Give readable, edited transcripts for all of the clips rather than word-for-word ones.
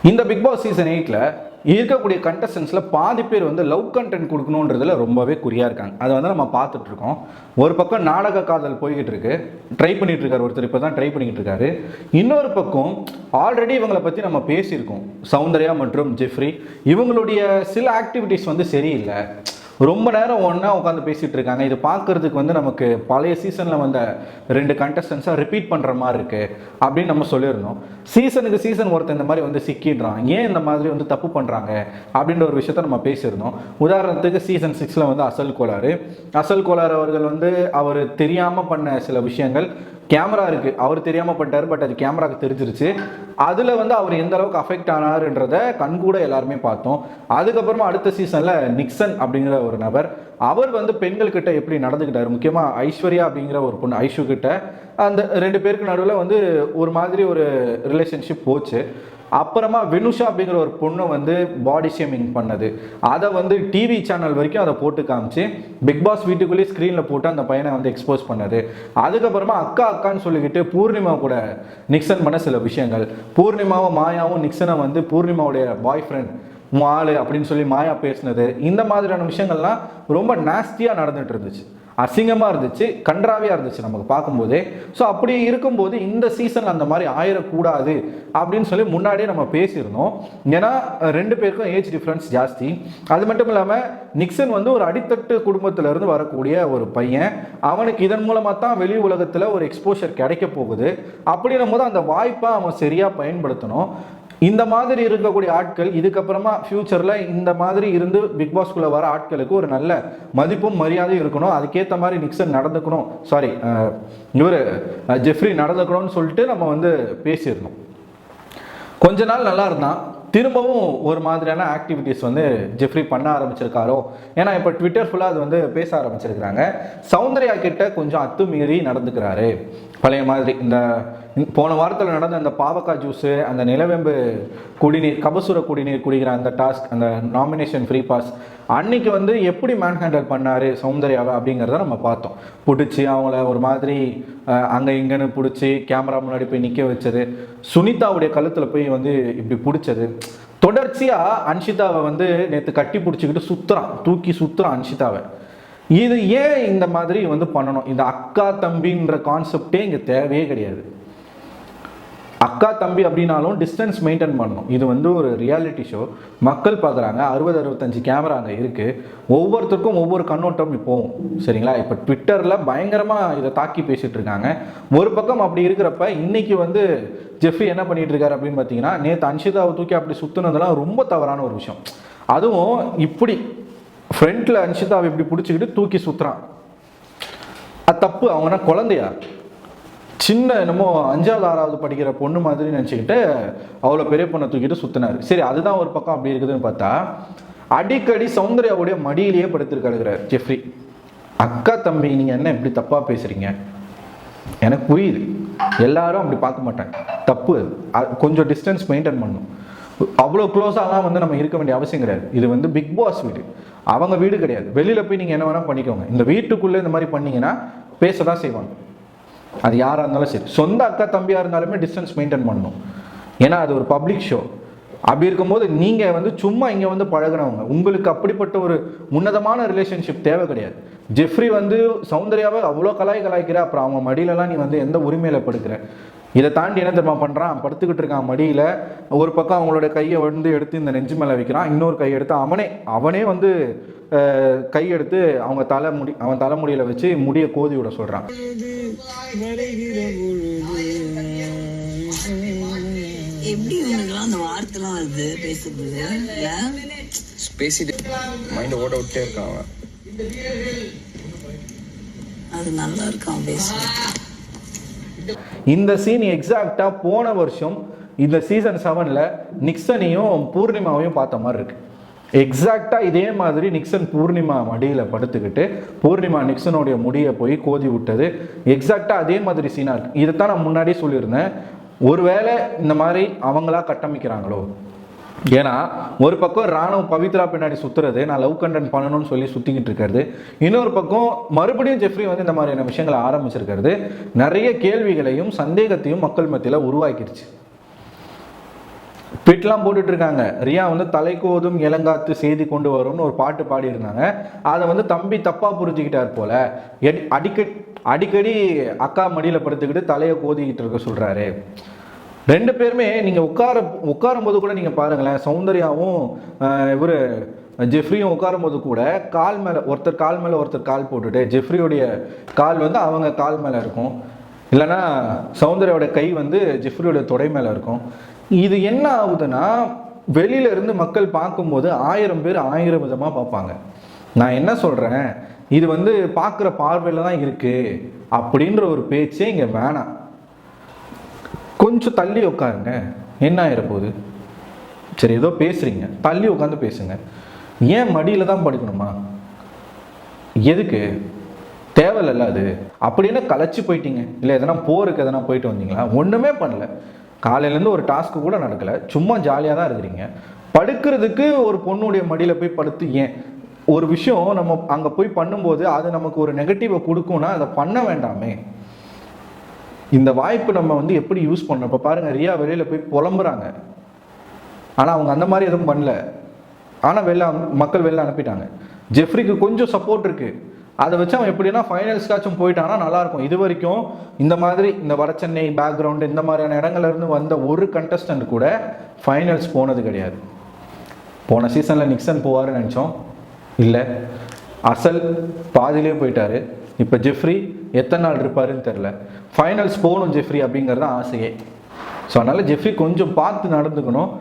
இந்த big Boss season 8ல் இருக்கக்கூடிய கண்டஸ்டன்ஸில் பாதி பேர் வந்து லவ் கண்டென்ட் கொடுக்கணுன்றதுல ரொம்பவே குறியாக இருக்காங்க. அதை வந்து நம்ம பார்த்துட்டு இருக்கோம். ஒரு பக்கம் நாடக காதல் போய்கிட்டு இருக்கு, ட்ரை பண்ணிட்டு இருக்காரு ஒருத்தர், இப்போ தான் ட்ரை பண்ணிக்கிட்டு இருக்காரு. இன்னொரு பக்கம் ஆல்ரெடி இவங்களை பற்றி நம்ம பேசியிருக்கோம், சௌந்தர்யா மற்றும் ஜெஃப்ரி. இவங்களுடைய சில ஆக்டிவிட்டீஸ் வந்து சரியில்லை, ரொம்ப நேரம் ஒன்றா உட்காந்து பேசிகிட்டு இருக்காங்க. இது பார்க்குறதுக்கு வந்து நமக்கு பழைய சீசனில் வந்த 2 கண்டஸ்டன்ஸாக ரிப்பீட் பண்ணுற மாதிரி இருக்குது அப்படின்னு நம்ம சொல்லியிருந்தோம். சீசனுக்கு சீசன் ஒருத்தர் இந்த மாதிரி வந்து சிக்கிடுறான், ஏன் இந்த மாதிரி வந்து தப்பு பண்ணுறாங்க அப்படின்ற ஒரு விஷயத்த நம்ம பேசியிருந்தோம். உதாரணத்துக்கு சீசன் 6ல் வந்து அசல் கோளாறு அவர்கள் வந்து அவர் தெரியாமல் பண்ண சில விஷயங்கள், கேமரா இருக்குது, அவர் தெரியாமல் பண்ணிட்டார், பட் அது கேமராவுக்கு தெரிஞ்சிருச்சு. அதில் வந்து அவர் எந்த அளவுக்கு அஃபெக்ட் ஆனாருன்றத கண்கூட எல்லாருமே பார்த்தோம். அதுக்கப்புறமா அடுத்த சீசனில் நிக்சன் அப்படிங்கிற ஒரு நபர், அவர் வந்து பெண்கள்கிட்ட எப்படி நடந்துக்கிட்டார், முக்கியமாக ஐஸ்வர்யா அப்படிங்கிற ஒரு பொண்ணு ஐஷு கிட்ட, அந்த 2 பேருக்கு நடுவில் வந்து ஒரு மாதிரி ஒரு ரிலேஷன்ஷிப் போச்சு. அப்புறமா வினுஷா அப்படிங்கிற ஒரு பொண்ணு வந்து பாடி ஷேமிங் பண்ணது, அதை வந்து டிவி சேனல் வரைக்கும் அதை போட்டு காமிச்சு பிக் பாஸ் வீட்டுக்குள்ளேயே ஸ்க்ரீனில் போட்டு அந்த பையனை வந்து எக்ஸ்போஸ் பண்ணது. அதுக்கப்புறமா அக்கான்னு சொல்லிக்கிட்டு பூர்ணிமா கூட நிக்சன் பண்ண சில விஷயங்கள், பூர்ணிமாவும் மாயாவும் நிக்சனை வந்து பூர்ணிமாவுடைய பாய் ஃப்ரெண்ட் ஆளு அப்படின்னு சொல்லி மாயா பேசினது, இந்த மாதிரியான விஷயங்கள்லாம் ரொம்ப நாஸ்தியாக நடந்துட்டு இருந்துச்சு, அசிங்கமாக இருந்துச்சு, கன்றாவியாக இருந்துச்சு நமக்கு பார்க்கும்போதே. ஸோ அப்படி இருக்கும்போது இந்த சீசன் அந்த மாதிரி ஆயிடக்கூடாது அப்படின்னு சொல்லி முன்னாடியே நம்ம பேசியிருந்தோம். ஏன்னா 2 பேருக்கும் ஏஜ் டிஃப்ரென்ஸ் ஜாஸ்தி. அது மட்டும் இல்லாமல் நிக்சன் வந்து ஒரு அடித்தட்டு குடும்பத்திலேருந்து வரக்கூடிய ஒரு பையன், அவனுக்கு இதன் மூலமாக தான் வெளி உலகத்தில் ஒரு எக்ஸ்போஷர் கிடைக்க போகுது. அப்படின்னும் போது அந்த வாய்ப்பை அவன் சரியாக பயன்படுத்தணும். இந்த மாதிரி இருக்கக்கூடிய ஆட்கள் இதுக்கப்புறமா ஃபியூச்சரில் இந்த மாதிரி இருந்து பிக் பாஸ்குள்ளே வர ஆட்களுக்கு ஒரு நல்ல மதிப்பும் மரியாதையும் இருக்கணும். அதுக்கேற்ற மாதிரி நிக்சன் நடந்துக்கணும், இவர் ஜெஃப்ரி நடந்துக்கணும்னு சொல்லிட்டு நம்ம வந்து பேசியிருந்தோம். கொஞ்ச நாள் நல்லா இருந்தான், திரும்பவும் ஒரு மாதிரியான ஆக்டிவிட்டீஸ் வந்து ஜெஃப்ரி பண்ண ஆரம்பிச்சிருக்காரோ. ஏன்னா இப்போ ட்விட்டர் ஃபுல்லாக அது வந்து பேச ஆரம்பிச்சிருக்கிறாங்க. சௌந்தர்யா கிட்ட கொஞ்சம் அத்துமீறி நடந்துக்கிறாரு பழைய மாதிரி. இந்த போன வாரத்தில் நடந்த அந்த பாவக்காய் ஜூஸு, அந்த நிலவேம்பு குடிநீர், கபசுர குடிநீர் குடிக்கிற அந்த டாஸ்க், அந்த நாமினேஷன் ஃப்ரீ பாஸ் அன்னைக்கு வந்து எப்படி மேன் ஹேண்டில் பண்ணார் சௌந்தர்யாவை அப்படிங்கிறத நம்ம பார்த்தோம். பிடிச்சி அவங்கள ஒரு மாதிரி அங்கே இங்கேன்னு பிடிச்சி கேமரா முன்னாடி போய் நிற்க வச்சது, சுனிதாவுடைய கழுத்தில் போய் வந்து இப்படி பிடிச்சது, தொடர்ச்சியாக அன்ஷிதாவை வந்து நேற்று கட்டி பிடிச்சிக்கிட்டு தூக்கி சுற்றுறான் அன்ஷிதாவை. இது ஏன் இந்த மாதிரி வந்து பண்ணணும்? இந்த அக்கா தம்பின்ற கான்செப்டே இங்கே தேவையே கிடையாது. அக்கா தம்பி அப்படின்னாலும் டிஸ்டன்ஸ் மெயின்டைன் பண்ணணும். இது வந்து ஒரு ரியாலிட்டி ஷோ, மக்கள் பார்க்குறாங்க, 60-65 கேமரா அங்கே இருக்குது, ஒவ்வொருத்தருக்கும் ஒவ்வொரு கண்ணோட்டம் போகும், சரிங்களா? இப்போ ட்விட்டரில் பயங்கரமாக இதை தாக்கி பேசிகிட்டு இருக்காங்க. ஒரு பக்கம் அப்படி இருக்கிறப்ப இன்னைக்கு வந்து ஜெஃப்ரி என்ன பண்ணிட்டு இருக்காரு அப்படின்னு பார்த்தீங்கன்னா, நேற்று அன்ஷிதாவை தூக்கி அப்படி சுற்றுனதெல்லாம் ரொம்ப தவறான ஒரு விஷயம். அதுவும் இப்படி ஃப்ரண்ட்டில் அன்ஷிதாவை இப்படி பிடிச்சிக்கிட்டு தூக்கி சுற்றுறான், அது தப்பு. அவங்கன்னா குழந்தையா, சின்ன என்னமோ 5வது 6வது படிக்கிற பொண்ணு மாதிரி நினச்சிக்கிட்டு அவ்வளோ பெரிய பொண்ணை தூக்கிட்டு சுற்றினார். சரி, அதுதான் ஒரு பக்கம் அப்படி இருக்குதுன்னு பார்த்தா, அடிக்கடி சௌந்தர்யாவுடைய மடியிலேயே படுத்திருக்காருங்கிறார் ஜெஃப்ரி. அக்கா தம்பி நீங்கள் என்ன இப்படி தப்பாக பேசுகிறீங்க? எனக்கு புரியுது, எல்லாரும் அப்படி பார்க்க மாட்டாங்க, தப்பு. கொஞ்சம் டிஸ்டன்ஸ் மெயின்டைன் பண்ணணும். அவ்வளோ க்ளோஸாலாம் வந்து நம்ம இருக்க வேண்டிய அவசியம் கிடையாது. இது வந்து பிக் பாஸ் வீடு, அவங்க வீடு கிடையாது. வெளியில் போய் நீங்கள் என்ன வேணால் பண்ணிக்கோங்க. இந்த வீட்டுக்குள்ளே இந்த மாதிரி பண்ணிங்கன்னா பேச தான் செய்வாங்க. அது யாராக இருந்தாலும் சரி, சொந்த அக்கா தம்பியாக இருந்தாலுமே டிஸ்டன்ஸ் மெயின்டைன் பண்ணணும். ஏன்னா அது ஒரு பப்ளிக் ஷோ. அப்படி இருக்கும்போது நீங்கள் வந்து சும்மா இங்கே வந்து பழகினவங்க, உங்களுக்கு அப்படிப்பட்ட ஒரு உன்னதமான ரிலேஷன்ஷிப் தேவை கிடையாது. ஜெஃப்ரி வந்து சௌந்தர்யாவை அவ்வளோ கலாய்க்கிற, அப்புறம் அவங்க மடியிலலாம் நீ வந்து எந்த உரிமையில் படுக்கிற? இதை தாண்டி என்ன தெரியுமா பண்ணுறான்? படுத்துக்கிட்டு இருக்கான் மடியில், ஒரு பக்கம் அவங்களோட கையை வந்து எடுத்து இந்த நெஞ்சு மேலே வைக்கிறான், இன்னொரு கையை எடுத்து அவனே வந்து கை எடுத்து அவன் தலைமுடியில் வச்சு முடியை கோதி விட சொல்கிறான். எப்படி இவனுக்குலாம் அந்த வார்த்தைலாம் வருது பேசிட்டு மைண்ட் ஓட விட்டே இருக்கான் அவன். அது நல்லா இருக்கான் பேசுறது. இந்த சீன் எக்ஸாக்டாக போன வருஷம் இந்த சீசன் 7ல் நிக்சனையும் பூர்ணிமாவையும் பார்த்த மாதிரி இருக்கு. எக்ஸாக்டாக இதே மாதிரி நிக்சன் பூர்ணிமா மடியில் படுத்துக்கிட்டு பூர்ணிமா நிக்சனுடைய முடியை போய் கோதி விட்டது எக்ஸாக்டாக அதே மாதிரி சீனாக இருக்குது. இதைத்தான் நான் முன்னாடியே சொல்லியிருந்தேன், ஒருவேளை இந்த மாதிரி அவங்களா கட்டமைக்கிறாங்களோ. ஏன்னா ஒரு பக்கம் ராணுவ பவித்ரா பின்னாடி சுற்றுறது, நான் லவ் கண்டென்ட் பண்ணணும்னு சொல்லி சுற்றிக்கிட்டு இருக்கிறது, இன்னொரு பக்கம் மறுபடியும் ஜெஃப்ரி வந்து இந்த மாதிரியான விஷயங்களை ஆரம்பிச்சிருக்கிறது நிறைய கேள்விகளையும் சந்தேகத்தையும் மக்கள் மத்தியில் உருவாக்கிடுச்சு. பிட்லாம் போட்டுட்டு இருக்காங்க. ரியா வந்து தலைக்கோதும் இளங்காத்து செய்தி கொண்டு வரும்னு ஒரு பாட்டு பாடியிருந்தாங்க. அதை வந்து தம்பி தப்பாக புரிஞ்சுக்கிட்டார் போல. அடிக்கடி அக்கா மடியில் படுத்துக்கிட்டு தலையை கோதிக்கிட்டு இருக்க சொல்கிறாரு. ரெண்டு பேருமே நீங்கள் உட்காரும் போது கூட நீங்கள் பாருங்களேன், சௌந்தர்யாவும் இவர் ஜெஃப்ரியும் உட்காரும் போது கூட கால் மேலே ஒருத்தர் கால் போட்டுட்டு ஜெஃப்ரியோடைய கால் வந்து அவங்க கால் மேலே இருக்கும், இல்லைன்னா சௌந்தர்யாவோட கை வந்து ஜெஃப்ரியோட தொடை மேலே இருக்கும். இது என்ன ஆகுதுன்னா, வெளியில இருந்து மக்கள் பார்க்கும்போது 1000 பேர் 1000 விதமாக பார்ப்பாங்க. நான் என்ன சொல்கிறேன், இது வந்து பார்க்குற பார்வையில் தான் இருக்குது அப்படின்ற ஒரு பேச்சே இங்கே வேணாம். கொஞ்சம் தள்ளி உட்காருங்க, என்ன ஆயிரப்போகுது? சரி, ஏதோ பேசுகிறீங்க, தள்ளி உட்காந்து பேசுங்க. ஏன் மடியில் தான் படுக்கணுமா? எதுக்கு? தேவையில்ல அது அப்படின்னு கலைச்சி போயிட்டீங்க. இல்லை எதனா போருக்கு எதனா போயிட்டு வந்தீங்களா? ஒன்றுமே பண்ணல. காலையிலேருந்து ஒரு டாஸ்க்கு கூட நடக்கலை, சும்மா ஜாலியாக தான் இருக்கிறீங்க. படுக்கிறதுக்கு ஒரு பொண்ணுடைய மடியில் போய் படுத்து ஏன்? ஒரு விஷயம் நம்ம அங்கே போய் பண்ணும்போது அது நமக்கு ஒரு நெகட்டிவை கொடுக்கும்னா அதை பண்ண வேண்டாமே. இந்த வாய்ப்பு நம்ம வந்து எப்படி யூஸ் பண்ணோம்? இப்போ பாருங்கள், ரியா வெளியில் போய் புலம்புறாங்க, ஆனால் அவங்க அந்த மாதிரி எதுவும் பண்ணல. ஆனால் மக்கள் வெளில அனுப்பிட்டாங்க. ஜெஃப்ரிக்கு கொஞ்சம் சப்போர்ட் இருக்குது, அதை வச்சு அவன் எப்படின்னா ஃபைனல்ஸ்க்காச்சும் போயிட்டானா நல்லாயிருக்கும். இது வரைக்கும் இந்த மாதிரி இந்த வட சென்னை பேக்ரவுண்டு இந்த மாதிரியான இடங்கள்லேருந்து வந்த ஒரு கண்டஸ்டன்ட் கூட ஃபைனல்ஸ் போனது கிடையாது. போன சீசனில் நிக்சன் போவார்னு நினச்சோம், இல்லை, அசல் பாதிலே போயிட்டார். இப்போ ஜெஃப்ரி எத்தனை நாள் இருப்பாருன்னு தெரில. ஃபைனல்ஸ் போகணும் ஜெஃப்ரி அப்படிங்கிறது தான் ஆசையே. ஸோ அதனால் ஜெஃப்ரி கொஞ்சம் பார்த்து நடந்துக்கணும்.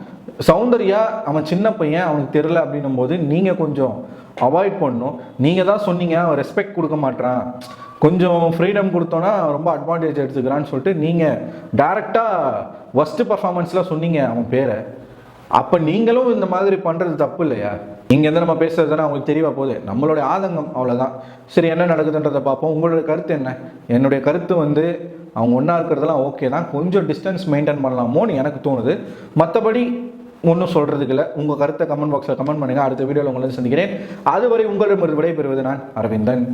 சௌந்தர்யா அவன் சின்ன பையன், அவனுக்கு தெரில அப்படின்னும் போது நீங்கள் கொஞ்சம் அவாய்ட் பண்ணணும். நீங்கள் தான் சொன்னீங்க அவன் ரெஸ்பெக்ட் கொடுக்க மாட்டான், கொஞ்சம் ஃப்ரீடம் கொடுத்தோன்னா ரொம்ப அட்வான்டேஜ் எடுத்துக்கிறான்னு சொல்லிட்டு நீங்கள் டேரெக்டாக ஒஸ்ட்டு பர்ஃபார்மன்ஸ்லாம் சொன்னீங்க அவன் பேரை. அப்போ நீங்களும் இந்த மாதிரி பண்ணுறது தப்பு இல்லையா? இங்கேருந்து நம்ம பேசுறதுனா அவங்களுக்கு தெரியவா போகுது, நம்மளுடைய ஆதங்கம் அவ்வளோதான். சரி, என்ன நடக்குதுன்றதை பார்ப்போம். உங்களோட கருத்து என்ன? என்னுடைய கருத்து வந்து அவங்க ஒன்றா இருக்கிறதெல்லாம் ஓகே தான், கொஞ்சம் டிஸ்டன்ஸ் மெயின்டைன் பண்ணலாமோன்னு எனக்கு தோணுது. மற்றபடி ஒன்றும் சொல்கிறதுக்கு இல்லை. உங்கள் கருத்தை கமெண்ட் பாக்ஸில் கமெண்ட் பண்ணுங்கள். அடுத்த வீடியோவில் உங்களை சந்திக்கிறேன். அதுவரை உங்களிடமிருந்து விடைபெறுவது நான் அரவிந்தன்.